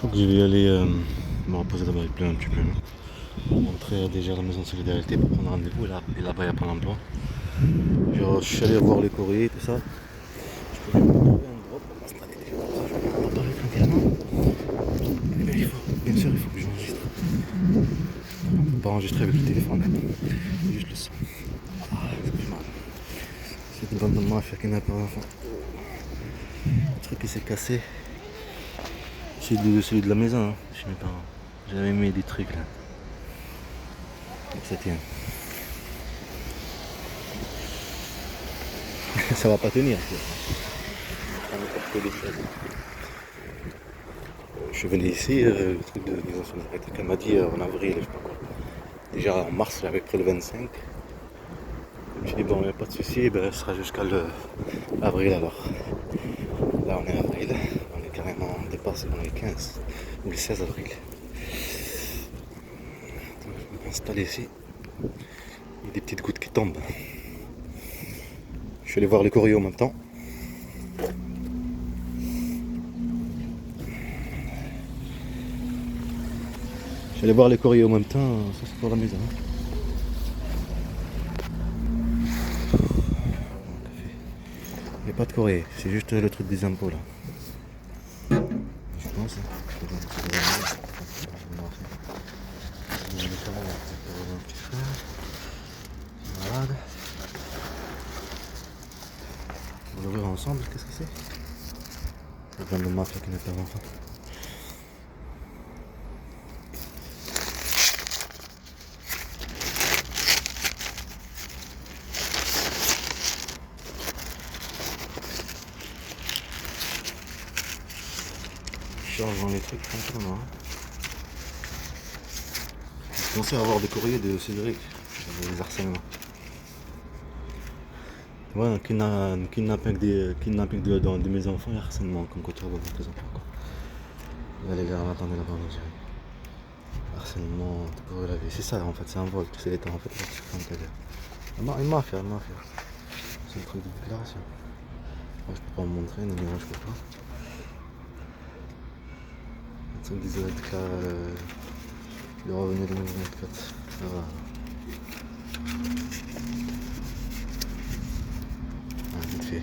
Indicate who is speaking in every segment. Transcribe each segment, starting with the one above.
Speaker 1: crois que je vais aller me reposer d'abord avec plein un petit peu. Rentrer déjà à la maison de solidarité pour prendre rendez-vous. Et là-bas, il n'y a pas d'emploi. Je suis allé voir les courriers, tout ça. Je pourrais me trouver un drop pour m'installer déjà comme ça. Je vais pouvoir parler tranquillement. Mais bien sûr, il faut que j'enregistre. On ne peut pas enregistrer avec le téléphone. C'est juste le son. Ah, ça fait mal. C'est une bande de mafia qui n'a pas d'enfant. Le truc qui s'est cassé. C'est celui de la maison, hein, chez mes parents. J'avais mis des trucs là. Donc ça tient. Ça va pas tenir. Je venais ici, le truc de mise en solidarité qu'elle m'a dit en avril, je sais pas quoi. Déjà en mars, j'avais pris le 25. Je me suis dit bon, il n'y a pas de souci, ben, ce sera jusqu'à l'avril alors. Là on est avril, on est carrément dépassé, on est le 15 ou le 16 avril. Donc, je vais m'installer ici. Il y a des petites gouttes qui tombent. Je suis allé voir les courriers en même temps. Je suis allé voir les courriers en même temps, ça c'est pour la maison. Il n'y a pas de courrier, c'est juste le truc des impôts là. Je pense. Malade. On va l'ouvrir ensemble, qu'est-ce que c'est? C'est plein de mafia qui n'est pas d'enfant. Changeons les trucs tranquillement. Je pensais avoir des courriers de Cédric, des harcèlements. Ouais, un kidnapping de mes enfants et harcèlement, comme quoi tu vois tes enfants. Quoi. Là, les gars, attendez là-bas, on dirait. Harcèlement, tu pourrais la vie. C'est ça en fait, c'est un vol, tu sais l'état en fait, là, tu fais un cadeau. Une mafia. C'est le truc de déclaration. Moi, je peux pas me montrer, non, je peux pas. Le truc des le revenu 2024, ça va. Vite fait.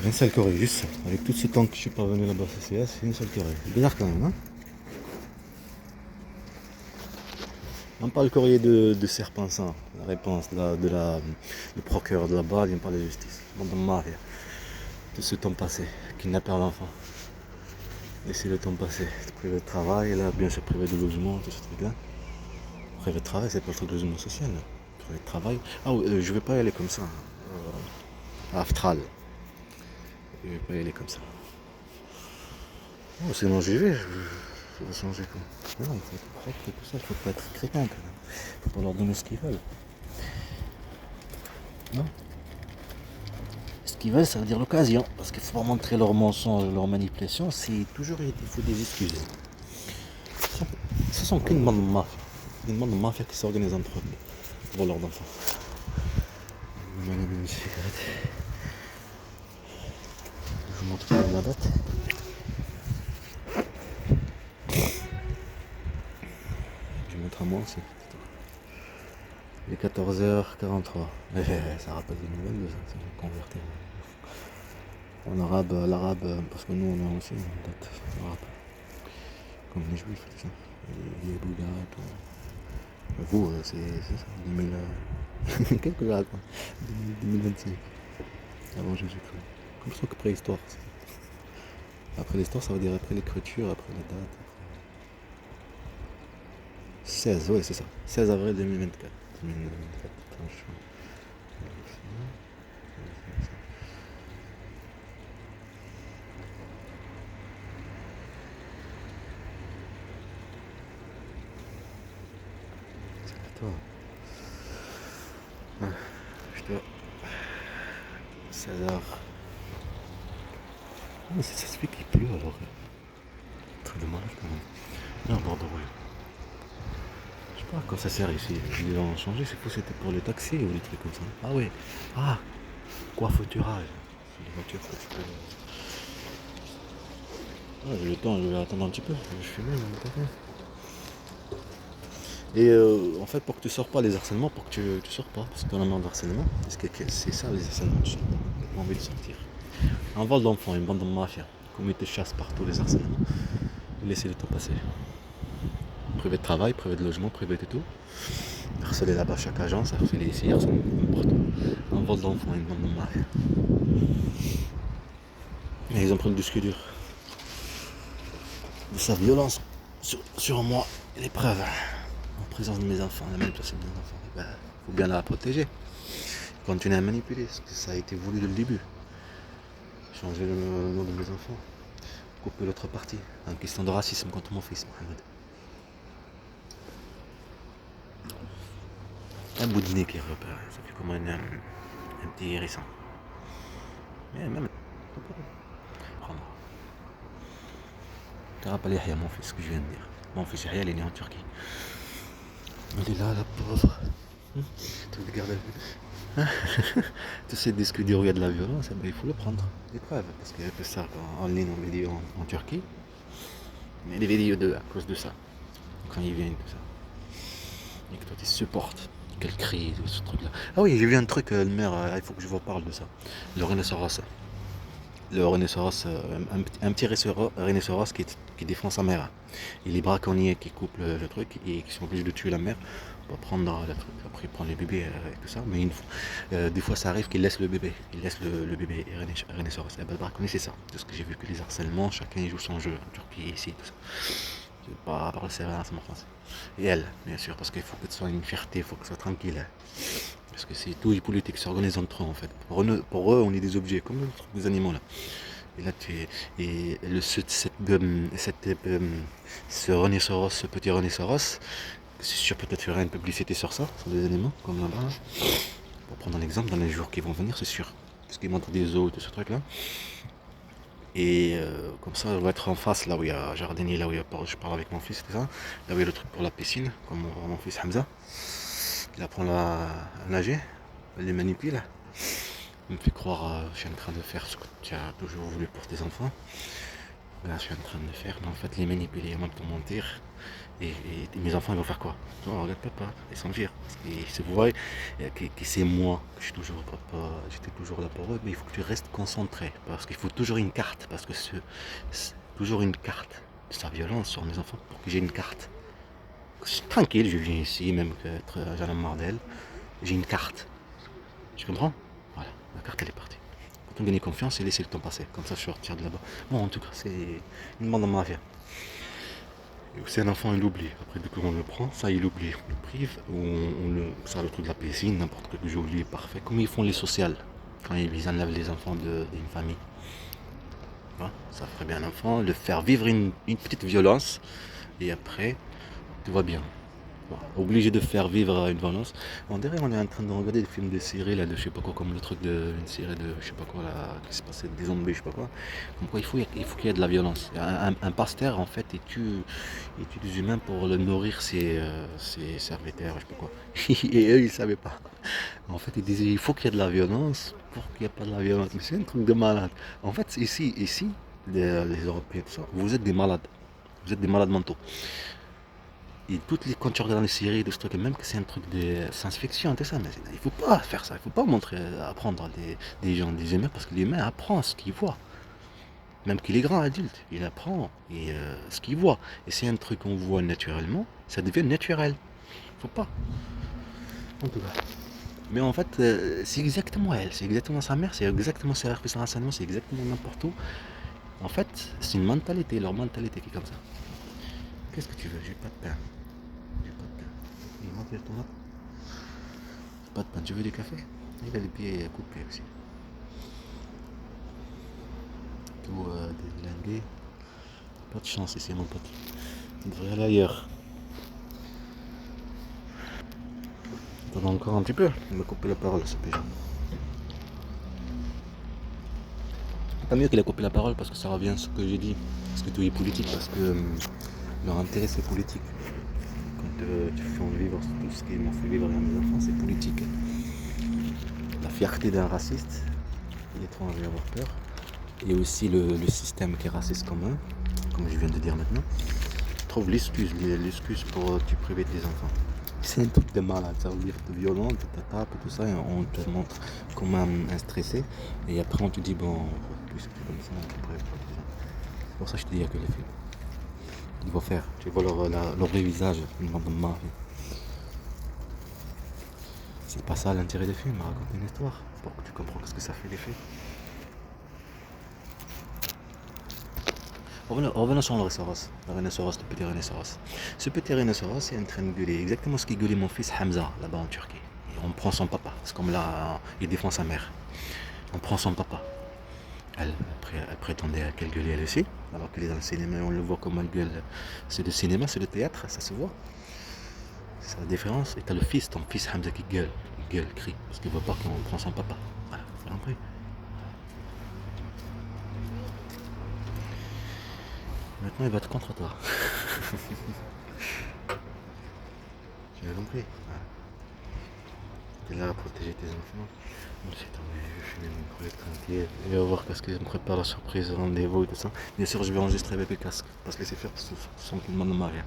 Speaker 1: Un seul courrier, juste ça. Avec tout ce temps que je suis pas venu là-bas, c'est une seule courrier. C'est bizarre quand même, hein. On parle le courrier de Serpensant, la réponse du procureur de la base, il me parle de justice. Bon, de mafia. Tout ce temps passé, kidnapper l'enfant. Laisser le temps passer. Privé de travail, là, bien sûr, privé de logement, tout ce truc-là. Privé de travail, c'est pas le truc de logement social. Là. Privé de travail. Ah oui, je vais pas y aller comme ça. À Aftral. Je vais pas y aller comme ça. Oh, sinon j'y vais, je vais changer quoi. Non, il faut être propre et tout ça, il faut pas être crétin quand même. Il faut pas leur donner ce qu'ils veulent. Non. Ce qu'ils veulent, ça veut dire l'occasion. Parce qu'il faut pas montrer leur mensonge, leur manipulation, c'est toujours il faut des excuses. Ce sont qu'une bande de mafia. Une bande de mafia qui s'organise entre eux pour voleurs d'enfants. Je vais allumer une cigarette. Je vous montre la date. Je vais mettre à moi aussi. Il est 14h43. Ça rappelle 2022, ça, c'est converti. En arabe, l'arabe, parce que nous on a aussi une date arabe. Comme les juifs, tout ça. Les bulgares et tout. Vous, c'est ça, 2000. Qu'est-ce que je raconte 2025. Avant Jésus-Christ. Comme ça que préhistoire. Après l'histoire, ça veut dire après l'écriture, après la date. 16, ouais, c'est ça. 16 avril 2024. 2024, franchement. C'est toi. Ouais, je dois. 16h. Mais ça se fait qu'il pleut alors. Truc de malade quand même. Non, Bordeaux, oui. Je sais pas à quoi ça sert ici. Ils ont changé, c'est fou, c'était pour les taxis ou des trucs comme ça. Ah oui. Ah, coiffeturage. les voitures que tu peux. Ouais, j'ai le temps, je vais attendre un petit peu. Je vais fumer, mais et en fait, pour que tu sors pas les harcèlements, pour que tu sors pas, parce que tu en as marre de harcèlement, parce que c'est ça les harcèlements, tu sors pas, tu pas envie de sortir. Un vol d'enfants, une bande de mafia, comme ils te chassent partout les harcèlements, laissez le temps passer. Privé de travail, privé de logement, privé de tout. Harceler là-bas chaque agence, harceler ici, harceler partout. Un vol d'enfants, une bande de mafia. Et ils ont pris le disque dur de sa violence sur moi, et les preuves. En présence de mes enfants, la manipulation de mes enfants. Il faut bien la protéger. Continuer à manipuler, parce que ça a été voulu dès le début. Changer le nom de mes enfants. Couper l'autre partie. En question de racisme contre mon fils, Mohamed. Un bout de nez qui repère, ça fait comme un petit hérisson. Mais même. Tu rappelles Yahya, mon fils, ce que je viens de dire. Mon fils Yahya, il est né en Turquie. Il est là, la pauvre. Tu regardes tu sais, des disques durs où il y a de la violence, il faut le prendre. Des preuves. Parce qu'il y a que ça en ligne, en vidéo en Turquie. Mais les vidéos à cause de ça. Quand ils viennent, tout ça. Et que toi tu supportes. Qu'elle crie, ce truc-là. Ah oui, j'ai vu un truc, le maire, il faut que je vous parle de ça. Le rhinocéros. Le rhinocéros, un petit rhinocéros qui défend sa mère. Et les braconniers qui coupent le truc et qui sont obligés de tuer la mère pour prendre le truc. Après, ils prennent les bébés et tout ça. Mais des fois, ça arrive qu'ils laissent le bébé. Ils laissent le bébé rhinocéros. Et le braconnier, c'est ça. De ce que j'ai vu que les harcèlements, chacun joue son jeu. En Turquie, ici, tout ça. Je ne vais pas parler sévère, c'est mon français. Et elle, bien sûr, parce qu'il faut que ce soit une fierté, il faut que ce soit tranquille. Parce que c'est tout les politiques qui s'organisent entre eux en fait. Pour eux, on est des objets, comme des animaux là. Et là, ce rhinocéros, ce petit rhinocéros, c'est sûr peut-être faire une publicité sur ça, sur des animaux, comme là-bas. Pour prendre un exemple, dans les jours qui vont venir, c'est sûr. Parce qu'ils montrent des os et tout ce truc là. Et comme ça, on va être en face, là où il y a jardinier, là où je parle avec mon fils, tout ça. Là où il y a le truc pour la piscine, comme mon fils Hamza. Il apprend à nager, il les manipule. Il me fait croire que je suis en train de faire ce que tu as toujours voulu pour tes enfants. Là, je suis en train de faire, mais en fait, les manipuler, même pour mentir. Et mes enfants, ils vont faire quoi? Oh, regarde papa, ils s'en virent. Et se voient que c'est moi, que je suis toujours papa, j'étais toujours là pour eux, mais il faut que tu restes concentré. Parce qu'il faut toujours une carte, parce que c'est toujours une carte de sa violence sur mes enfants, pour que j'ai une carte. Je suis tranquille, je viens ici, même qu'être Jeanne Mardel, j'ai une carte. Tu comprends? Voilà, la carte elle est partie. Quand on gagne confiance et laisser le temps passer, comme ça je sortir de là-bas. Bon, en tout cas, c'est une bande de mafia. Et aussi un enfant, il l'oublie. Après, dès qu'on le prend, ça il oublie. On le prive, ça le truc de la piscine, n'importe quoi que j'ai oublié, parfait. Comme ils font les sociales, quand ils enlèvent les enfants d'une famille. Voilà, ça ferait bien un enfant, le faire vivre une petite violence, et après, tout va bien. Bon, obligé de faire vivre une violence. On dirait on est en train de regarder des films de séries là, de je sais pas quoi, comme le truc de une série de je sais pas quoi là, qui se passait des zombies, je sais pas quoi. Comme quoi il faut qu'il y ait de la violence. Un pasteur en fait il tue des humains pour le nourrir ses serviteurs, je sais pas quoi. Et eux ils savaient pas. En fait ils disaient il faut qu'il y ait de la violence pour qu'il n'y ait pas de la violence. Mais c'est un truc de malade. En fait ici, les Européens, tout ça, vous êtes des malades. Vous êtes des malades mentaux. Et quand tu regardes les séries de ce truc, même que c'est un truc de science-fiction, tout ça, mais il faut pas faire ça, il faut pas montrer, apprendre des gens, des humains, parce que l'humain apprend ce qu'il voit. Même qu'il est grand adulte, il apprend ce qu'il voit. Et c'est un truc qu'on voit naturellement, ça devient naturel. Faut pas. En tout cas. Mais en fait, c'est exactement elle, c'est exactement sa mère, c'est exactement ses renseignements, c'est exactement n'importe où. En fait, c'est une mentalité, leur mentalité qui est comme ça. Qu'est-ce que tu veux? J'ai pas de pain. J'ai pas de pain. Il manque le tomate. Pas de pain. Tu veux du café? Il a les pieds coupés aussi. Tout déglingué. Pas de chance ici, mon pote. On devrait aller ailleurs. Attends encore un petit peu. Il m'a coupé la parole, ce pigeon. Pas mieux qu'il a coupé la parole parce que ça revient à ce que j'ai dit. Parce que tout est politique, parce que leur intérêt c'est politique. Quand tu fais vivre tout ce qui m'ont fait vivre à mes enfants, c'est politique. La fierté d'un raciste, l'étranger avoir peur. Et aussi le système qui est raciste commun, comme je viens de dire maintenant, trouve l'excuse pour te priver de tes enfants. C'est un truc de malade, ça veut dire de violent, de ta tape et tout ça, et on te montre comme un stressé, et après on te dit bon, puisque c'est comme ça, on te prive pas de tes enfants. C'est pour ça que je te dis que les films, ils vont faire, tu vois leur vrai visage, ils vont de marrer. C'est pas ça l'intérêt des films, raconter une histoire, pour que tu comprends ce que ça fait les films. Revenons sur le rhinocéros, le petit rhinocéros. Ce petit rhinocéros est en train de gueuler exactement ce qu'il gueulait mon fils Hamza là-bas en Turquie. Et on prend son papa, c'est comme là, il défend sa mère. On prend son papa. Elle prétendait qu'elle gueulait elle aussi, alors qu'elle est dans le cinéma et on le voit comme elle gueule. C'est le cinéma, c'est le théâtre, ça se voit. C'est la différence. Et t'as le fils, ton fils Hamza qui gueule, crie, parce qu'il veut pas qu'on prend son papa. Voilà, c'est compris. Maintenant il va te contre toi. Tu as compris. Voilà. T'es là à protéger tes enfants. Moi j'ai tombé, je vais fumer mon projet tranquille. Et on va voir qu'est-ce que je me prépare la surprise, rendez-vous et tout ça. Bien sûr je vais enregistrer avec le casque. Pas se laisser faire parce que sans qu'il ne demande rien.